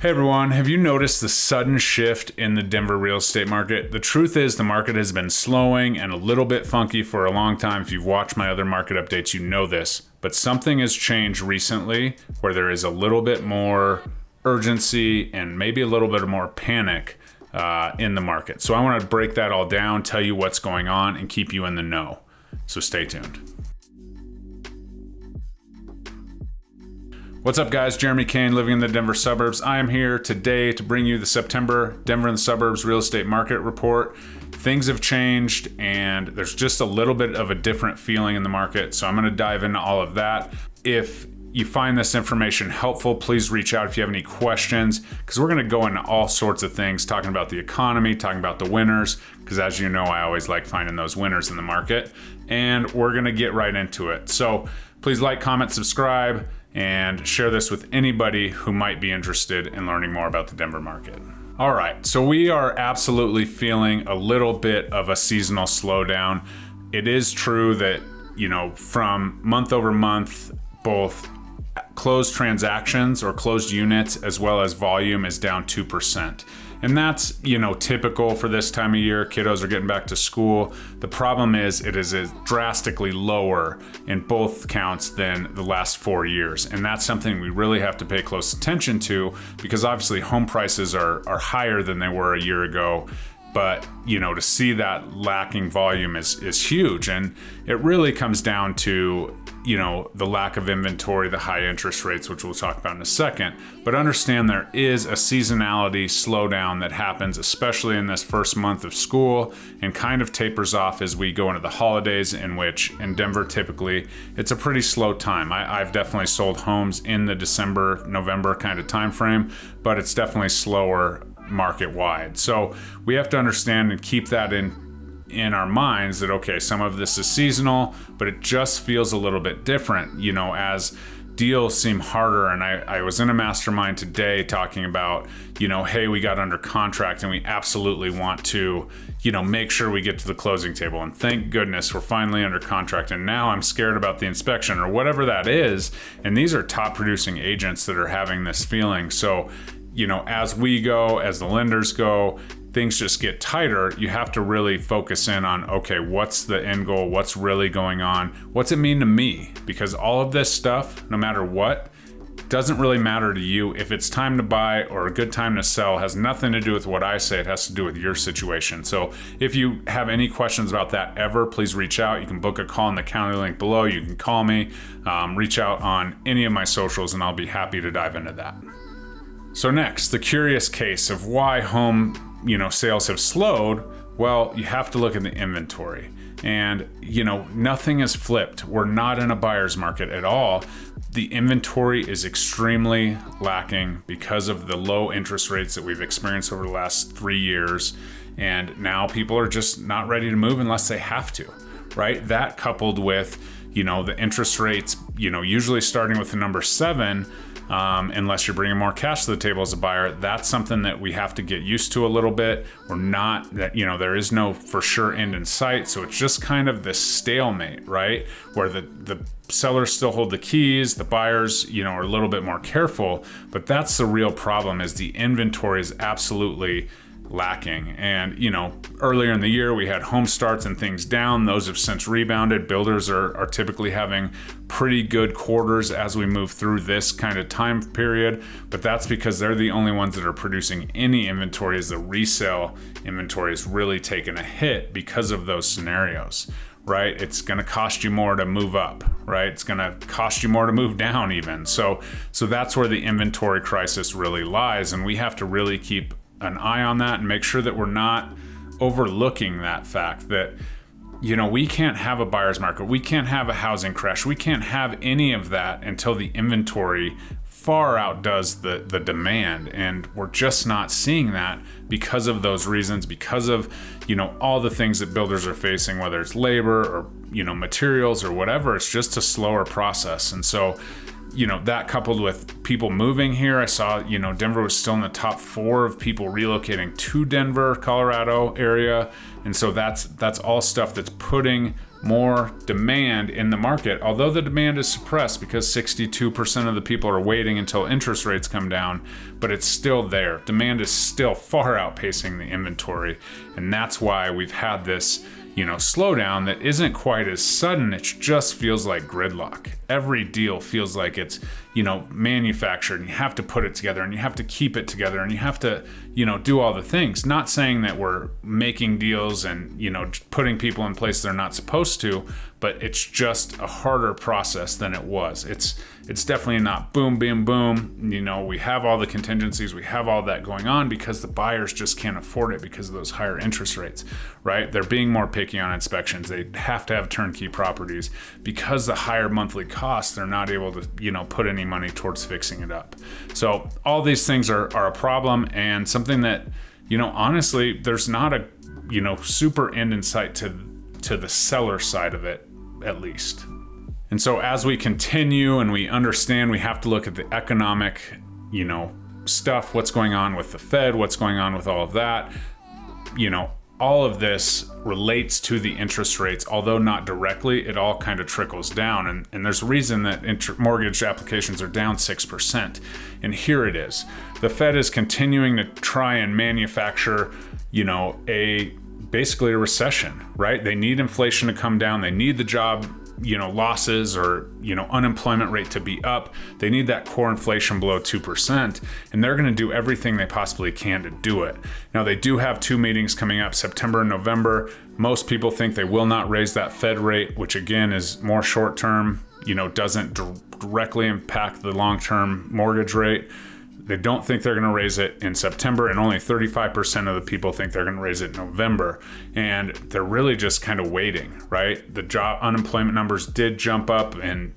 Hey everyone, have you noticed the sudden shift in the Denver real estate market? The truth is the market has been slowing and a little bit funky for a long time. If you've watched my other market updates, you know this. But something has changed recently where there is a little bit more urgency and maybe a little bit more panic in the market. So I want to break that all down, tell you what's going on, and keep you in the know. So stay tuned. What's up guys, Jeremy Kane, living in the Denver suburbs. I am here today to bring you the September Denver and the Suburbs Real Estate Market Report. Things have changed and there's just a little bit of a different feeling in the market. So I'm gonna dive into all of that. If you find this information helpful, please reach out if you have any questions, because we're gonna go into all sorts of things, talking about the economy, talking about the winners, because as you know, I always like finding those winners in the market, and we're gonna get right into it. So please like, comment, subscribe, and share this with anybody who might be interested in learning more about the Denver market. All right, so we are absolutely feeling a little bit of a seasonal slowdown. It is true that, you know, from month over month, both closed transactions or closed units as well as volume is down 2%. And that's, you know, typical for this time of year. Kiddos are getting back to school. The problem is it is drastically lower in both counts than the last 4 years. And that's something we really have to pay close attention to, because obviously home prices are higher than they were a year ago. But, you know, to see that lacking volume is huge. And it really comes down to, you know, the lack of inventory, the high interest rates, which we'll talk about in a second. But understand there is a seasonality slowdown that happens, especially in this first month of school, and kind of tapers off as we go into the holidays, in which in Denver, typically, it's a pretty slow time. I've definitely sold homes in the December, November kind of time frame, but it's definitely slower market wide. So we have to understand and keep that in our minds that, okay, some of this is seasonal, but it just feels a little bit different, you know, as deals seem harder. And I was in a mastermind today talking about, you know, hey, we got under contract and we absolutely want to, you know, make sure we get to the closing table. And thank goodness we're finally under contract. And now I'm scared about the inspection or whatever that is. And these are top producing agents that are having this feeling. So, you know, as we go, as the lenders go, things just get tighter. You have to really focus in on, okay, what's the end goal? What's really going on? What's it mean to me? Because all of this stuff, no matter what, doesn't really matter to you. If it's time to buy or a good time to sell, has nothing to do with what I say. It has to do with your situation. So if you have any questions about that ever, please reach out. You can book a call in the county link below. You can call me, reach out on any of my socials, and I'll be happy to dive into that. So next, the curious case of why home, you know, sales have slowed. Well, you have to look at the inventory, and, you know, nothing is flipped. We're not in a buyer's market at all. The inventory is extremely lacking because of the low interest rates that we've experienced over the last 3 years. And now people are just not ready to move unless they have to, right? That coupled with, you know, the interest rates, you know, usually starting with the number 7, unless you're bringing more cash to the table as a buyer, that's something that we have to get used to a little bit. We're not, that, you know, there is no for sure end in sight. So it's just kind of this stalemate, right? Where the sellers still hold the keys, the buyers, you know, are a little bit more careful, but that's the real problem, is the inventory is absolutely lacking. And, you know, earlier in the year we had home starts and things down. Those have since rebounded. Builders are typically having pretty good quarters as we move through this kind of time period, but that's because they're the only ones that are producing any inventory, as the resale inventory is really taking a hit because of those scenarios, right? It's going to cost you more to move up, right? It's going to cost you more to move down even. So that's where the inventory crisis really lies, and we have to really keep an eye on that and make sure that we're not overlooking that fact that, you know, we can't have a buyer's market. We can't have a housing crash. We can't have any of that until the inventory far outdoes the demand. And we're just not seeing that because of those reasons, because of, you know, all the things that builders are facing, whether it's labor or, you know, materials or whatever. It's just a slower process. And so, you know, that coupled with people moving here, I saw, you know, Denver was still in the top 4 of people relocating to Denver, Colorado area. And so that's all stuff that's putting more demand in the market, although the demand is suppressed because 62% of the people are waiting until interest rates come down, but it's still there. Demand is still far outpacing the inventory, and that's why we've had this slowdown that isn't quite as sudden. It just feels like gridlock. Every deal feels like it's, manufactured, and you have to put it together and you have to keep it together and you have to, do all the things. Not saying that we're making deals and, putting people in place they're not supposed to, but it's just a harder process than it was. It's definitely not boom, boom, boom. We have all the contingencies, we have all that going on because the buyers just can't afford it because of those higher interest rates, right? They're being more picky on inspections. They have to have turnkey properties because the higher monthly costs, they're not able to, put any money towards fixing it up. So all these things are a problem, and something that, honestly, there's not a, super end in sight to the seller side of it, at least. And so as we continue and we understand, we have to look at the economic, stuff, what's going on with the Fed, what's going on with all of that. All of this relates to the interest rates, although not directly, it all kind of trickles down. And there's a reason that mortgage applications are down 6%. And here it is. The Fed is continuing to try and manufacture, basically a recession, right? They need inflation to come down. They need the job losses or, unemployment rate to be up. They need that core inflation below 2%, and they're going to do everything they possibly can to do it. Now, they do have 2 meetings coming up, September and November. Most people think they will not raise that Fed rate, which again is more short-term, doesn't directly impact the long-term mortgage rate. They don't think they're going to raise it in September, and only 35% of the people think they're going to raise it in November. And they're really just kind of waiting, right? The job unemployment numbers did jump up and,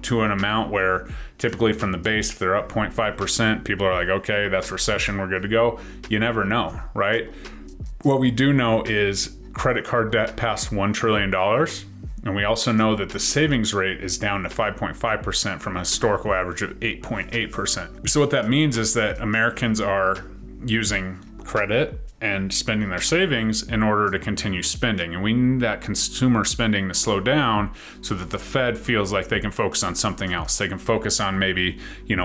to an amount where typically from the base, if they're up 0.5%, people are like, okay, that's recession, we're good to go. You never know, right? What we do know is credit card debt passed $1 trillion. And we also know that the savings rate is down to 5.5% from a historical average of 8.8%. So what that means is that Americans are using credit and spending their savings in order to continue spending. And we need that consumer spending to slow down so that the Fed feels like they can focus on something else. They can focus on maybe,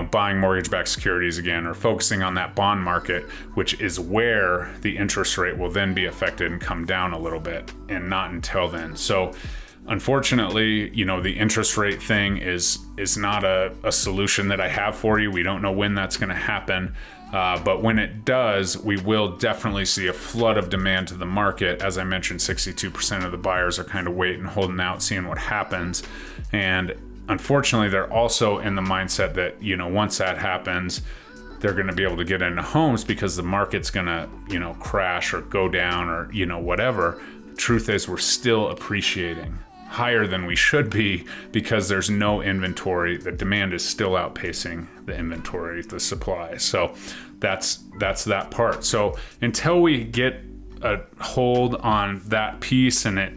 buying mortgage-backed securities again, or focusing on that bond market, which is where the interest rate will then be affected and come down a little bit, and not until then. So unfortunately, the interest rate thing is not a solution that I have for you. We don't know when that's going to happen. But when it does, we will definitely see a flood of demand to the market. As I mentioned, 62% of the buyers are kind of waiting, holding out, seeing what happens. And unfortunately, they're also in the mindset that, once that happens, they're going to be able to get into homes because the market's going to, crash or go down or, whatever. The truth is, we're still appreciating higher than we should be because there's no inventory. The demand is still outpacing the inventory, the supply. So that's that part. So until we get a hold on that piece and it,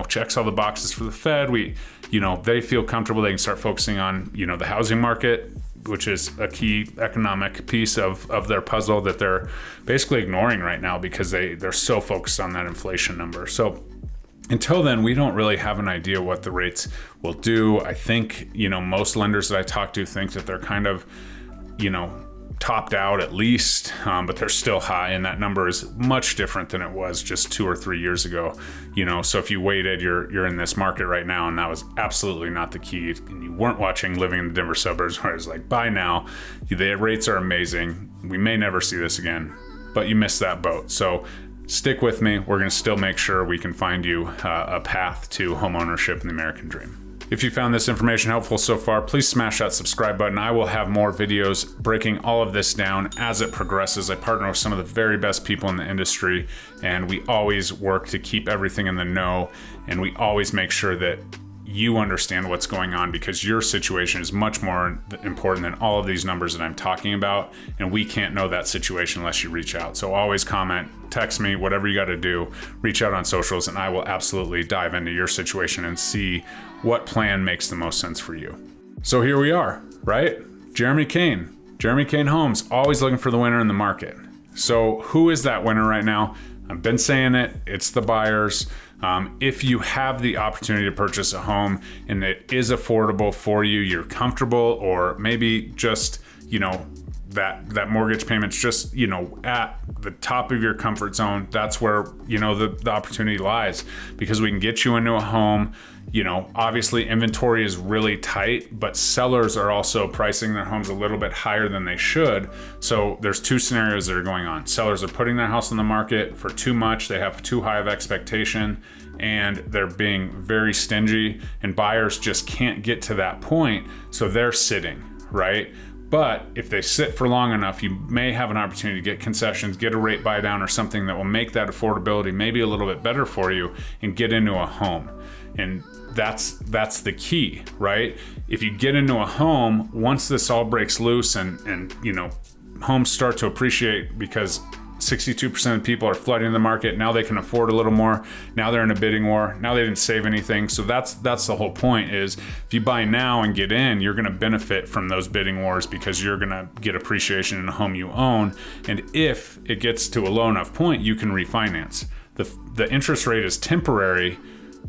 checks all the boxes for the Fed, they feel comfortable, they can start focusing on, the housing market, which is a key economic piece of their puzzle that they're basically ignoring right now because they're so focused on that inflation number. So until then, we don't really have an idea what the rates will do. I think, most lenders that I talk to think that they're kind of, topped out at least, but they're still high, and that number is much different than it was just 2 or 3 years ago. So if you waited, you're in this market right now, and that was absolutely not the key. And you weren't watching Living in the Denver Suburbs, where it's like, buy now. The rates are amazing. We may never see this again, but you missed that boat. So stick with me. We're going to still make sure we can find you a path to home ownership and the American dream. If you found this information helpful so far, please smash that subscribe button. I will have more videos breaking all of this down as it progresses. I partner with some of the very best people in the industry, and we always work to keep everything in the know, and we always make sure that you understand what's going on, because your situation is much more important than all of these numbers that I'm talking about, and we can't know that situation unless you reach out. So always comment, text me, whatever you got to do, reach out on socials, and I will absolutely dive into your situation and see what plan makes the most sense for you. So here we are, right? Jeremy Kane Homes, always looking for the winner in the market. So who is that winner right now? I've been saying it, it's the buyers. If you have the opportunity to purchase a home and it is affordable for you, you're comfortable, or maybe just, that mortgage payment's just, at the top of your comfort zone, that's where, the opportunity lies, because we can get you into a home. Obviously inventory is really tight, but sellers are also pricing their homes a little bit higher than they should. So there's two scenarios that are going on. Sellers are putting their house on the market for too much. They have too high of expectation and they're being very stingy, and buyers just can't get to that point. So they're sitting, right? But if they sit for long enough, you may have an opportunity to get concessions, get a rate buy down or something that will make that affordability maybe a little bit better for you and get into a home. And that's the key, right? If you get into a home, once this all breaks loose and homes start to appreciate because 62% of people are flooding the market. Now they can afford a little more. Now they're in a bidding war. Now they didn't save anything. So that's the whole point, is if you buy now and get in, you're going to benefit from those bidding wars because you're going to get appreciation in a home you own. And if it gets to a low enough point, you can refinance. The interest rate is temporary,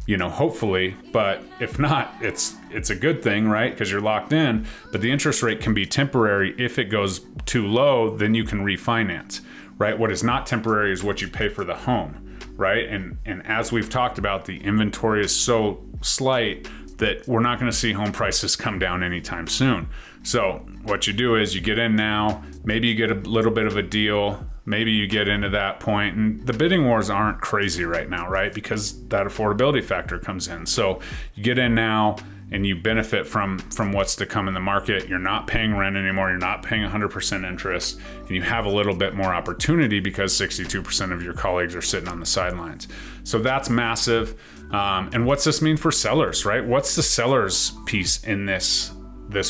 hopefully, but if not, it's a good thing, right? Because you're locked in. But the interest rate can be temporary. If it goes too low, then you can refinance. Right? What is not temporary is what you pay for the home, right? And as we've talked about, the inventory is so slight that we're not going to see home prices come down anytime soon. So what you do is you get in now, maybe you get a little bit of a deal, maybe you get into that point, and the bidding wars aren't crazy right now, right? Because that affordability factor comes in. So you get in now and you benefit from what's to come in the market. You're not paying rent anymore. You're not paying 100% interest, and you have a little bit more opportunity because 62% of your colleagues are sitting on the sidelines. So that's massive. And what's this mean for sellers, right? What's the seller's piece in this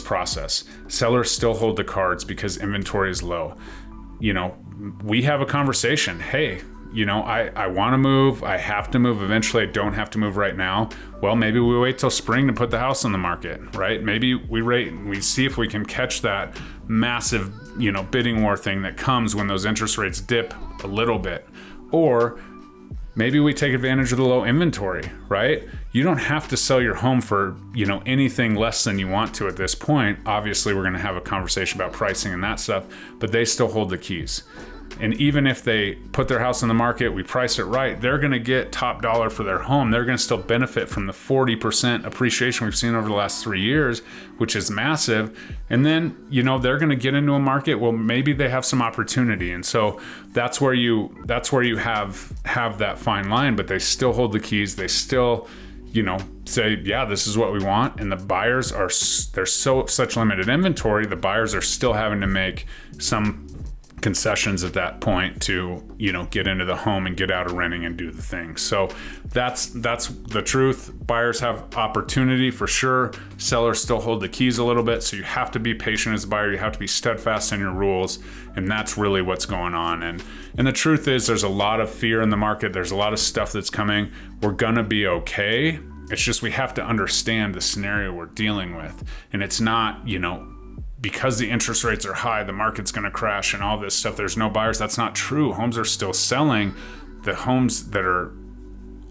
process? Sellers still hold the cards because inventory is low. We have a conversation. Hey, I want to move. I have to move eventually. I don't have to move right now. Well, maybe we wait till spring to put the house on the market, right? Maybe we see if we can catch that massive, bidding war thing that comes when those interest rates dip a little bit. Or maybe we take advantage of the low inventory, right? You don't have to sell your home for, anything less than you want to at this point. Obviously, we're going to have a conversation about pricing and that stuff, but they still hold the keys. And even if they put their house on the market, we price it right, they're going to get top dollar for their home. They're going to still benefit from the 40% appreciation we've seen over the last 3 years, which is massive. And then, they're going to get into a market. Well, maybe they have some opportunity. And so that's where you have that fine line, but they still hold the keys. They still, say, yeah, this is what we want. And the buyers there's such limited inventory. The buyers are still having to make some concessions at that point to get into the home and get out of renting and do the thing. So that's the truth. Buyers have opportunity for sure. Sellers still hold the keys a little bit. So you have to be patient as a buyer. You have to be steadfast in your rules, and that's really what's going on. And the truth is, there's a lot of fear in the market. There's a lot of stuff that's coming. We're gonna be okay. It's just we have to understand the scenario we're dealing with, and it's not because the interest rates are high, the market's going to crash and all this stuff. There's no buyers. That's not true. Homes are still selling. The homes that are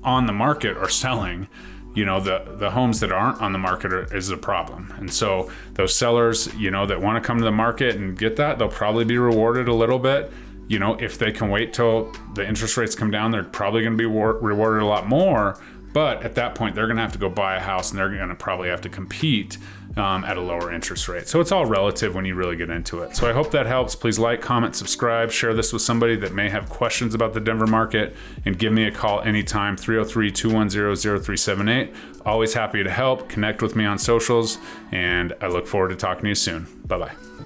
on the market are selling. The homes that aren't on the market is a problem. And so those sellers, that want to come to the market and get that, they'll probably be rewarded a little bit. If they can wait till the interest rates come down, they're probably going to be rewarded a lot more. But at that point, they're going to have to go buy a house, and they're going to probably have to compete at a lower interest rate. So it's all relative when you really get into it. So I hope that helps. Please like, comment, subscribe, share this with somebody that may have questions about the Denver market, and give me a call anytime, 303-210-0378. Always happy to help. Connect with me on socials, and I look forward to talking to you soon. Bye-bye.